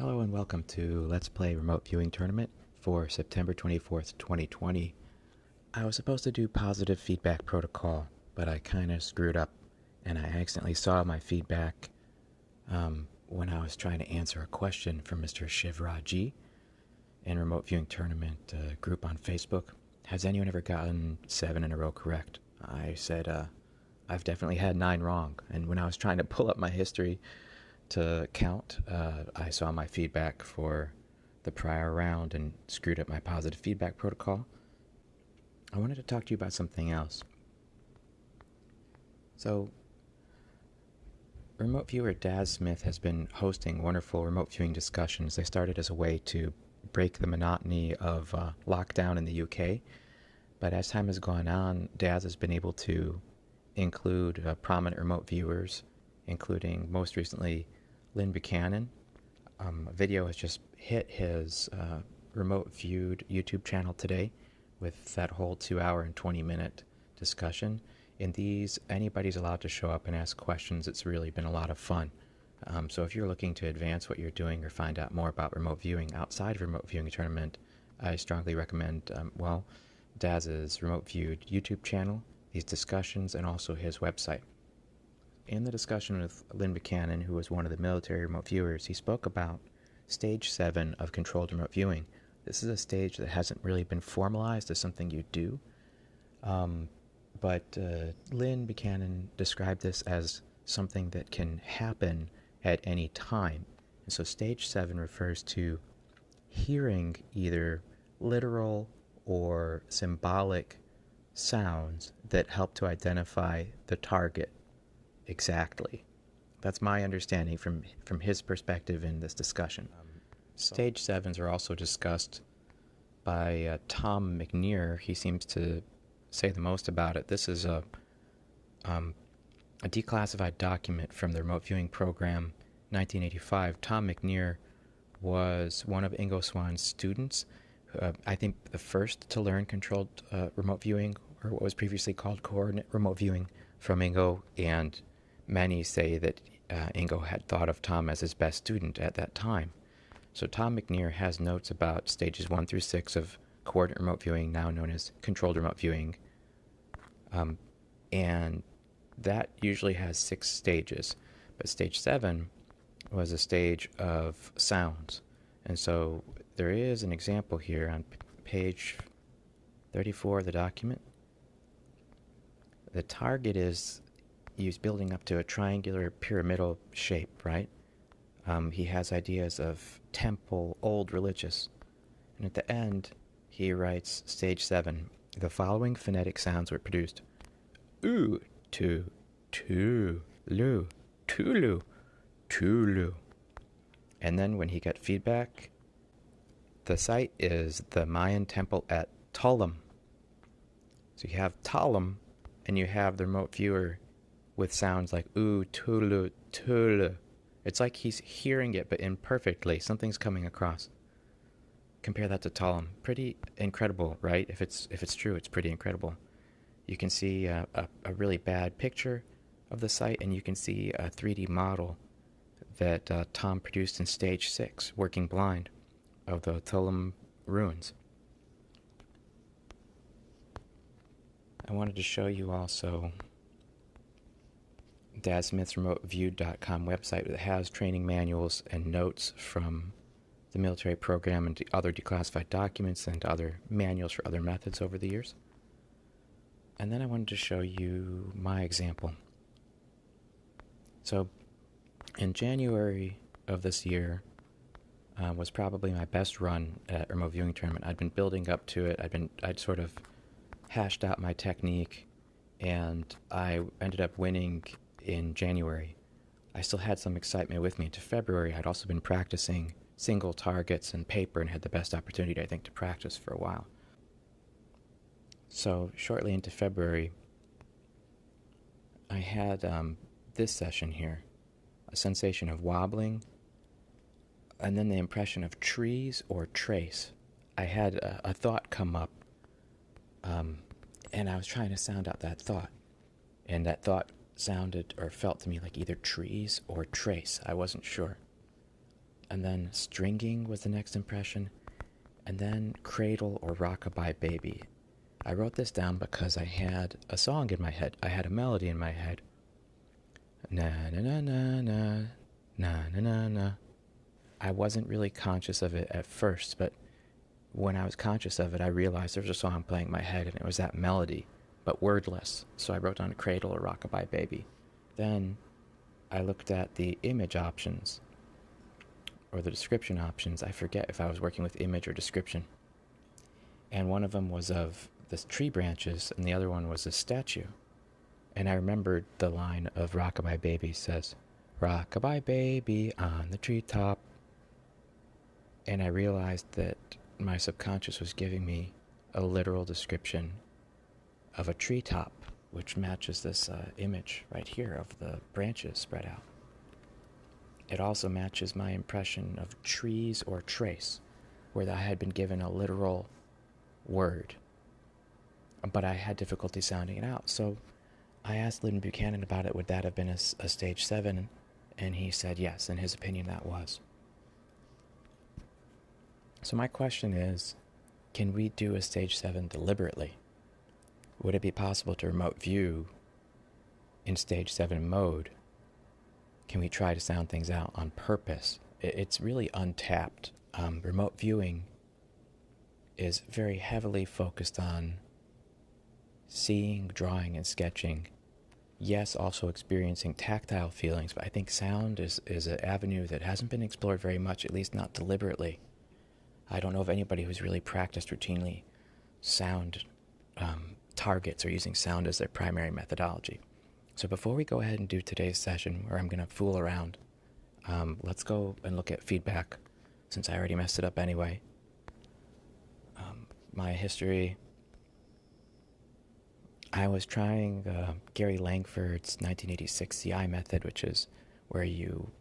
Hello and welcome to Let's Play Remote Viewing Tournament for September 24th, 2020. I was supposed to do positive feedback protocol, but I kind of screwed up and I accidentally saw my feedback when I was trying to answer a question from Mr. Shiv Ra Ji in Remote Viewing Tournament group on Facebook. Has anyone ever gotten 7 in a row correct? I said, I've definitely had 9 wrong, and when I was trying to pull up my history to count, I saw my feedback for the prior round and screwed up my positive feedback protocol. I wanted to talk to you about something else. So, remote viewer Daz Smith has been hosting wonderful remote viewing discussions. They started as a way to break the monotony of lockdown in the UK, but as time has gone on, Daz has been able to include prominent remote viewers, including most recently Lyn Buchanan. A video has just hit his RemoteViewed YouTube channel today with that whole 2-hour and 20-minute discussion. In these, anybody's allowed to show up and ask questions. It's really been a lot of fun. So if you're looking to advance what you're doing or find out more about remote viewing outside of Remote Viewing Tournament, I strongly recommend, Daz's RemoteViewed YouTube channel, these discussions, and also his website. In the discussion with Lyn Buchanan, who was one of the military remote viewers, he spoke about Stage 7 of controlled remote viewing. This is a stage that hasn't really been formalized as something you do, but Lyn Buchanan described this as something that can happen at any time. And so Stage 7 refers to hearing either literal or symbolic sounds that help to identify the target exactly. That's my understanding from his perspective in this discussion. Stage 7s are also discussed by Tom McNear. He seems to say the most about it. This is a declassified document from the remote viewing program 1985. Tom McNear was one of Ingo Swann's students, I think the first to learn controlled remote viewing, or what was previously called coordinate remote viewing, from Ingo, and many say that Ingo had thought of Tom as his best student at that time. So Tom McNear has notes about stages 1 through 6 of coordinate remote viewing, now known as controlled remote viewing, and that usually has 6 stages. But stage 7 was a stage of sounds, and so there is an example here on page 34 of the document. The target is used building up to a triangular pyramidal shape, right? He has ideas of temple, old religious. And at the end, he writes stage 7. The following phonetic sounds were produced. Oo, tu, lu, tulu, tulu. And then when he got feedback, the site is the Mayan temple at Tullum. So you have Tullum, and you have the remote viewer with sounds like ooh, tulu, tulu. It's like he's hearing it, but imperfectly. Something's coming across. Compare that to Tullum. Pretty incredible, right? If it's true, it's pretty incredible. You can see a really bad picture of the site, and you can see a 3D model that Tom produced in stage 6, working blind, of the Tullum ruins. I wanted to show you also Daz Smith's RemoteViewed.com website that has training manuals and notes from the military program and other declassified documents and other manuals for other methods over the years. And then I wanted to show you my example. So in January of this year was probably my best run at Remote Viewing Tournament. I'd been building up to it. I'd sort of hashed out my technique, and I ended up winning in January. I still had some excitement with me into February. I'd also been practicing single targets and paper and had the best opportunity, I think, to practice for a while. So shortly into February, I had this session here, a sensation of wobbling, and then the impression of trees or trace. I had a thought come up, and I was trying to sound out that thought, and that thought sounded or felt to me like either trees or trace. I wasn't sure. and then stringing was the next impression, and then cradle or rockabye baby. I wrote this down because I had a song in my head. I had a melody in my head. Na na na na na na na na na. I wasn't really conscious of it at first, but when I was conscious of it, I realized there was a song playing in my head, and it was that melody, but wordless. So I wrote down cradle or rockabye baby. Then I looked at the image options, or the description options. I forget if I was working with image or description. And one of them was of the tree branches, and the other one was a statue. And I remembered the line of Rockabye Baby says, "Rockabye baby on the treetop." And I realized that my subconscious was giving me a literal description of a treetop, which matches this image right here of the branches spread out. It also matches my impression of trees or trace, where I had been given a literal word, but I had difficulty sounding it out. So I asked Lyn Buchanan about it. Would that have been a stage 7? And he said yes. In his opinion, that was. So my question is, can we do a stage 7 deliberately? Would it be possible to remote view in stage 7 mode? Can we try to sound things out on purpose? It's really untapped. Remote viewing is very heavily focused on seeing, drawing, and sketching. Yes, also experiencing tactile feelings, but I think sound is an avenue that hasn't been explored very much, at least not deliberately. I don't know of anybody who's really practiced routinely sound targets or using sound as their primary methodology. So before we go ahead and do today's session, where I'm going to fool around, let's go and look at feedback, since I already messed it up anyway. My history, I was trying Gary Langford's 1986 CI method, which is where you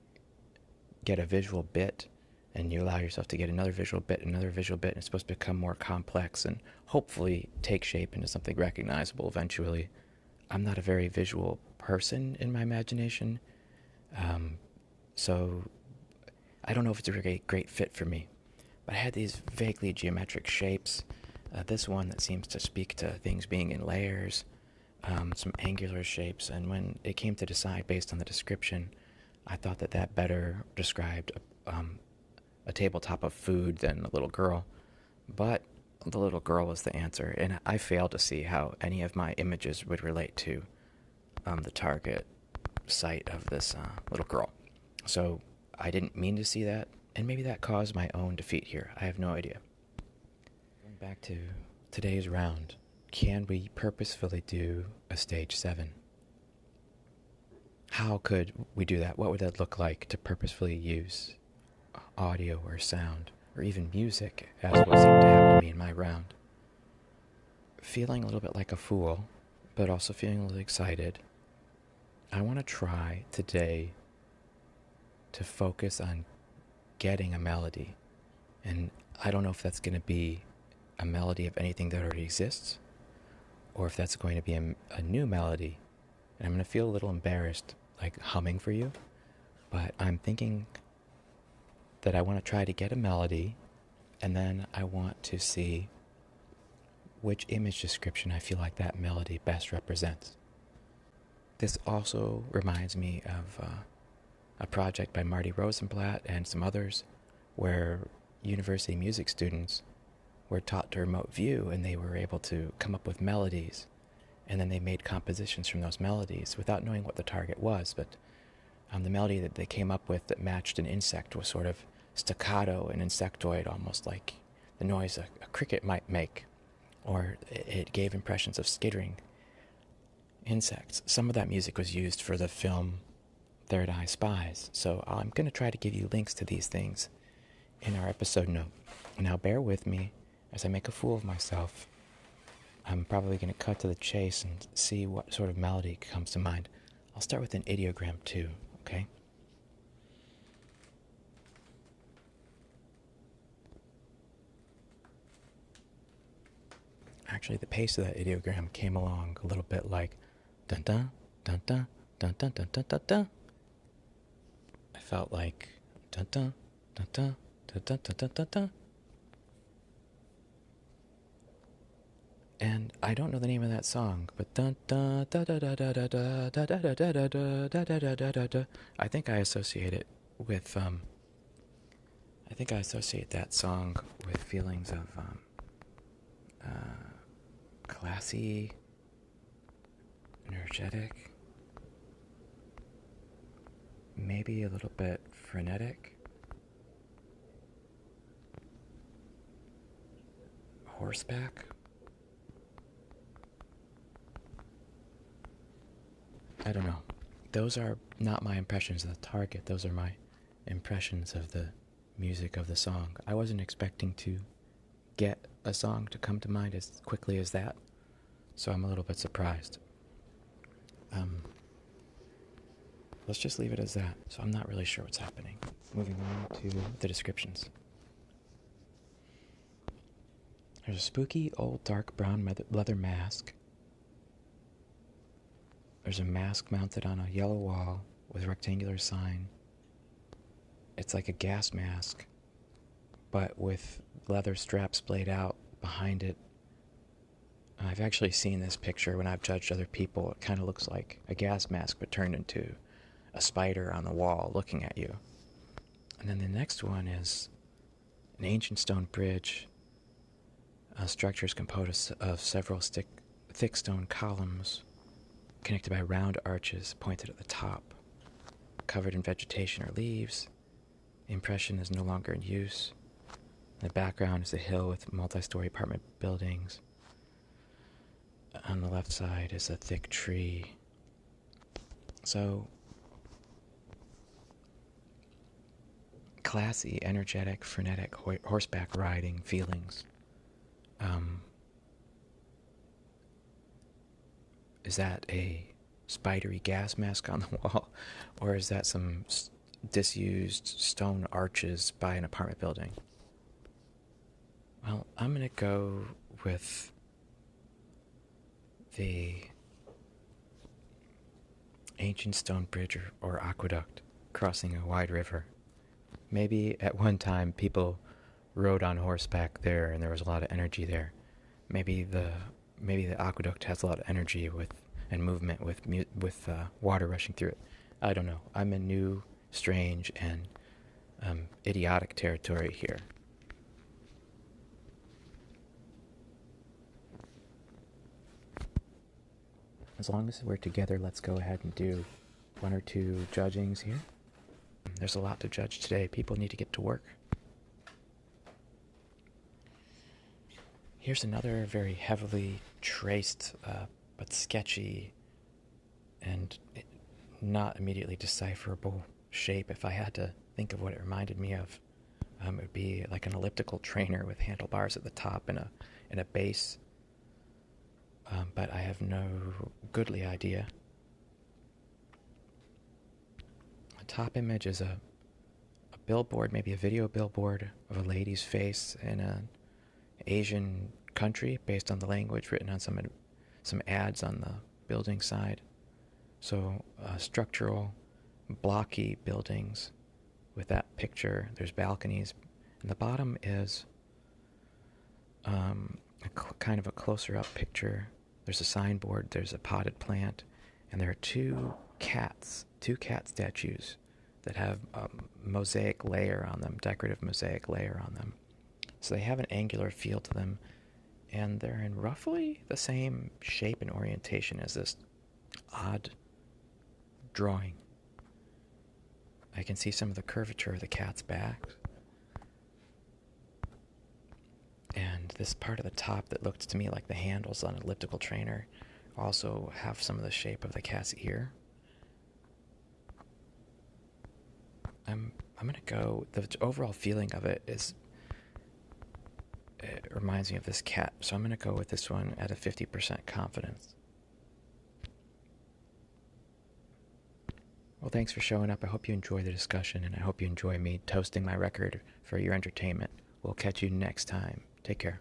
get a visual bit and you allow yourself to get another visual bit, and it's supposed to become more complex and hopefully take shape into something recognizable eventually. I'm not a very visual person in my imagination, so I don't know if it's a great fit for me. But I had these vaguely geometric shapes, this one that seems to speak to things being in layers, some angular shapes, and when it came to decide based on the description, I thought that better described a tabletop of food than a little girl. But the little girl was the answer, and I failed to see how any of my images would relate to the target site of this little girl. So I didn't mean to see that, and maybe that caused my own defeat here. I have no idea. Going back to today's round, can we purposefully do a stage 7? How could we do that? What would that look like to purposefully use audio or sound, or even music, as what seemed to happen to me in my round? Feeling a little bit like a fool, but also feeling a little excited, I want to try today to focus on getting a melody. And I don't know if that's going to be a melody of anything that already exists, or if that's going to be a new melody. And I'm going to feel a little embarrassed, like humming for you, but I'm thinking that I want to try to get a melody, and then I want to see which image description I feel like that melody best represents. This also reminds me of a project by Marty Rosenblatt and some others, where university music students were taught to remote view, and they were able to come up with melodies, and then they made compositions from those melodies without knowing what the target was. But the melody that they came up with that matched an insect was sort of staccato and insectoid, almost like the noise a cricket might make, or it gave impressions of skittering insects. Some of that music was used for the film Eye Spies, so I'm going to try to give you links to these things in our episode note. Now bear with me as I make a fool of myself. I'm probably going to cut to the chase and see what sort of melody comes to mind. I'll start with an ideogram too, okay? Actually, the pace of that ideogram came along a little bit like dun dun dun dun dun dun dun dun dun dun. I felt like dun dun Dun, dun, dun, dun, dun, dun, dun, dun. And I don't know the name of that song, but dun dun da da da da da da da da da da da da da da da da. I think I associate it with I think I associate that song with feelings of classy, energetic, maybe a little bit frenetic, horseback. I don't know. Those are not my impressions of the target. Those are my impressions of the music of the song. I wasn't expecting to get a song to come to mind as quickly as that, so I'm a little bit surprised. Let's just leave it as that. So I'm not really sure what's happening. Moving on to the descriptions. There's a spooky old dark brown leather mask. There's a mask mounted on a yellow wall with a rectangular sign. It's like a gas mask, but with leather straps splayed out behind it. I've actually seen this picture when I've judged other people. It kind of looks like a gas mask, but turned into a spider on the wall looking at you. And then the next one is an ancient stone bridge. A structure is composed of several thick stone columns connected by round arches pointed at the top, covered in vegetation or leaves. The impression is no longer in use. In the background is a hill with multi-story apartment buildings. On the left side is a thick tree. So, classy, energetic, frenetic horseback riding feelings. Is that a spidery gas mask on the wall, or is that some disused stone arches by an apartment building? Well, I'm going to go with the ancient stone bridge or aqueduct crossing a wide river. Maybe at one time people rode on horseback there and there was a lot of energy there. Maybe the aqueduct has a lot of energy and movement with water rushing through it. I don't know. I'm in new, strange, and idiotic territory here. As long as we're together, let's go ahead and do one or two judgings here. There's a lot to judge today. People need to get to work. Here's another very heavily traced but sketchy and not immediately decipherable shape. If I had to think of what it reminded me of, it would be like an elliptical trainer with handlebars at the top and a base. But I have no goodly idea. The top image is a billboard, maybe a video billboard of a lady's face in an Asian country based on the language written on some ads on the building side. So structural, blocky buildings with that picture. There's balconies. And the bottom is kind of a closer up picture. There's a signboard, there's a potted plant, and there are two cat statues that have a mosaic layer on them, decorative mosaic layer on them. So they have an angular feel to them, and they're in roughly the same shape and orientation as this odd drawing. I can see some of the curvature of the cat's back. And this part of the top that looked to me like the handles on an elliptical trainer also have some of the shape of the cat's ear. I'm going to go, the overall feeling of it reminds me of this cat, so I'm going to go with this one at a 50% confidence. Well, thanks for showing up. I hope you enjoy the discussion, and I hope you enjoy me toasting my record for your entertainment. We'll catch you next time. Take care.